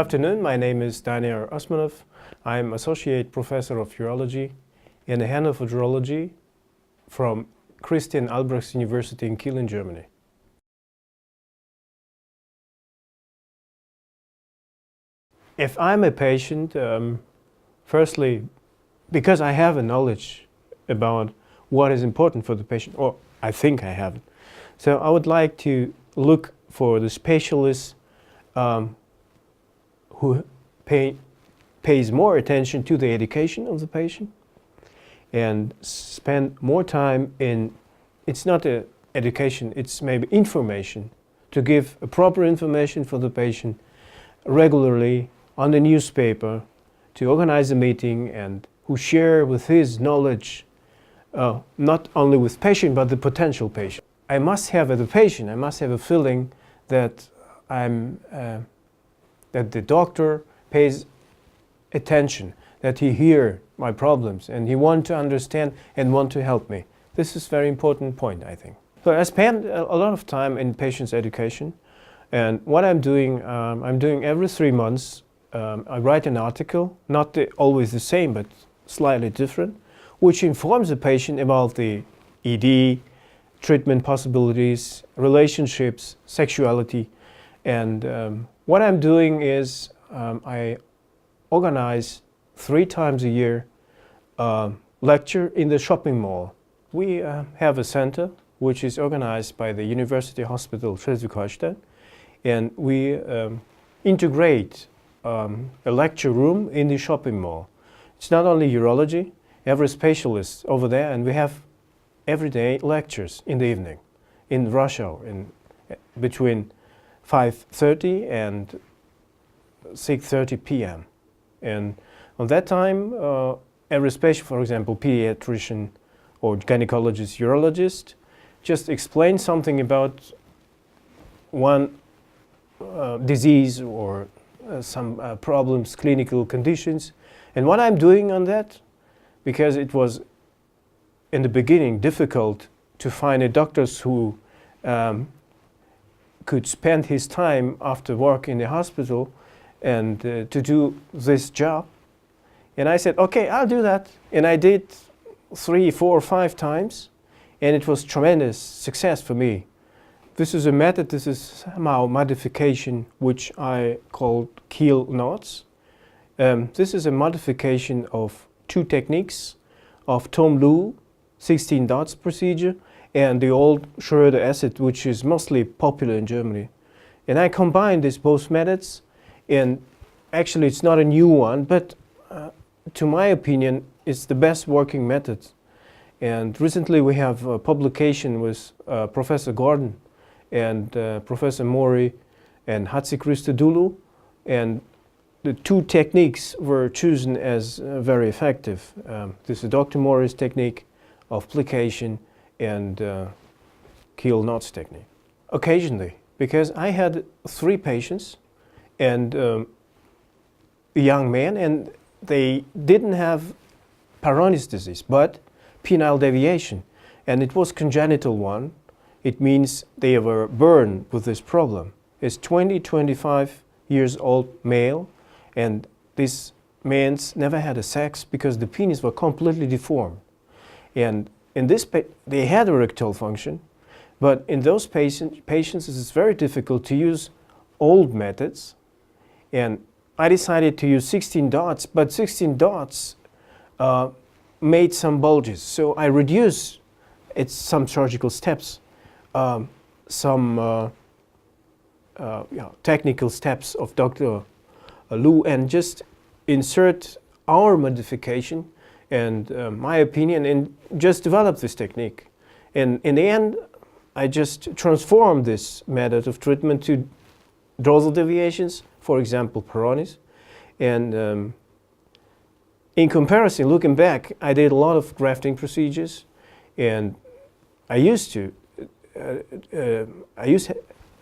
afternoon, my name is Daniar Osmonov. I'm Associate Professor of Urology in the Hand of Urology from Christian Albrechts University in Kiel in Germany. If I'm a patient, firstly, because I have a knowledge about what is important for the patient, or I think I have it, so I would like to look for the specialist who pays more attention to the education of the patient and spend more time in, it's not education, it's maybe information, to give a proper information for the patient regularly on the newspaper, to organize a meeting, and who share with his knowledge not only with patient but the potential patient. I must have as a patient, I must have a feeling that that the doctor pays attention, that he hears my problems and he wants to understand and want to help me. This is a very important point, I think. So I spend a lot of time in patient's education, and what I'm doing every 3 months, I write an article, not always the same but slightly different, which informs the patient about the ED, treatment possibilities, relationships, sexuality. And what I'm doing is I organize 3 times a year lecture in the shopping mall. We have a center which is organized by the University Hospital Schleswig-Holstein, and we integrate a lecture room in the shopping mall. It's not only urology, every specialist over there, and we have everyday lectures in the evening, in rush hour, between 5:30 and 6:30 p.m. And on that time, every specialist, for example, pediatrician or gynecologist, urologist, just explain something about one disease or some problems, clinical conditions. And what I'm doing on that, because it was in the beginning difficult to find a doctors who could spend his time after work in the hospital and to do this job. And I said, okay, I'll do that. And I did 3, 4, 5 times, and it was tremendous success for me. This is a method, this is somehow modification, which I called Kiel knots. This is a modification of 2 techniques of Tom Lu 16 dots procedure and the old Schroeder acid, which is mostly popular in Germany. And I combined these both methods, and actually it's not a new one, but to my opinion it's the best working method. And recently we have a publication with Professor Gordon and Professor Mori and Hatzikristodulu, and the 2 techniques were chosen as very effective. This is Dr. Mori's technique of plication and Kiel knots technique. Occasionally, because I had 3 patients and a young man, and they didn't have Peyronie's disease, but penile deviation, and it was congenital one. It means they were born with this problem. It's 25 years old male, and this man's never had a sex because the penis were completely deformed. And in this, they had erectile function, but in those patients it's very difficult to use old methods. And I decided to use 16 dots, but 16 dots made some bulges. So I reduced some surgical steps, some technical steps of Dr. Lu, and just insert our modification and my opinion, and just develop this technique. And in the end, I just transformed this method of treatment to dorsal deviations, for example, Peyronie's. And in comparison, looking back, I did a lot of grafting procedures, and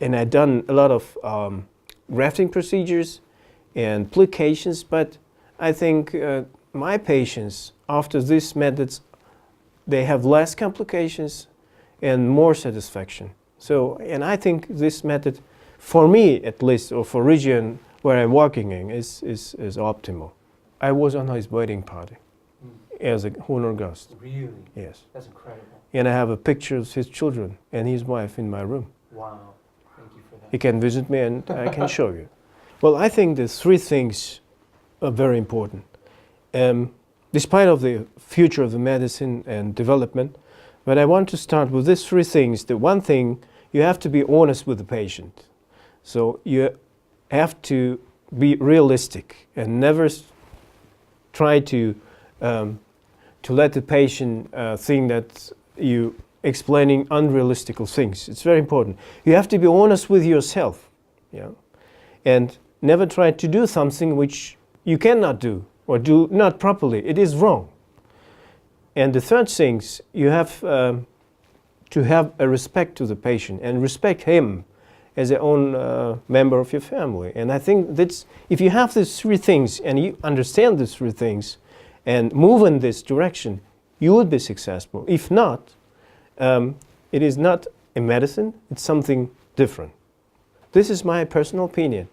and I'd done a lot of grafting procedures and plications, but I think my patients, after these methods, they have less complications and more satisfaction. So, and I think this method, for me at least, or for region where I'm working in is optimal. I was on his wedding party as a honor guest. Really? Yes. That's incredible. And I have a picture of his children and his wife in my room. Wow. Thank you for that. You can visit me and I can show you. Well, I think the three things are very important. Despite of the future of the medicine and development, but I want to start with these three things. The one thing, you have to be honest with the patient. So you have to be realistic and never try to let the patient think that you explaining unrealistic things. It's very important. You have to be honest with yourself, yeah, and never try to do something which you cannot do or do not properly. It is wrong. And the third thing, you have to have a respect to the patient and respect him as a own member of your family. And I think that's, if you have these three things and you understand these three things and move in this direction, you would be successful. If not, it is not a medicine, it's something different. This is my personal opinion.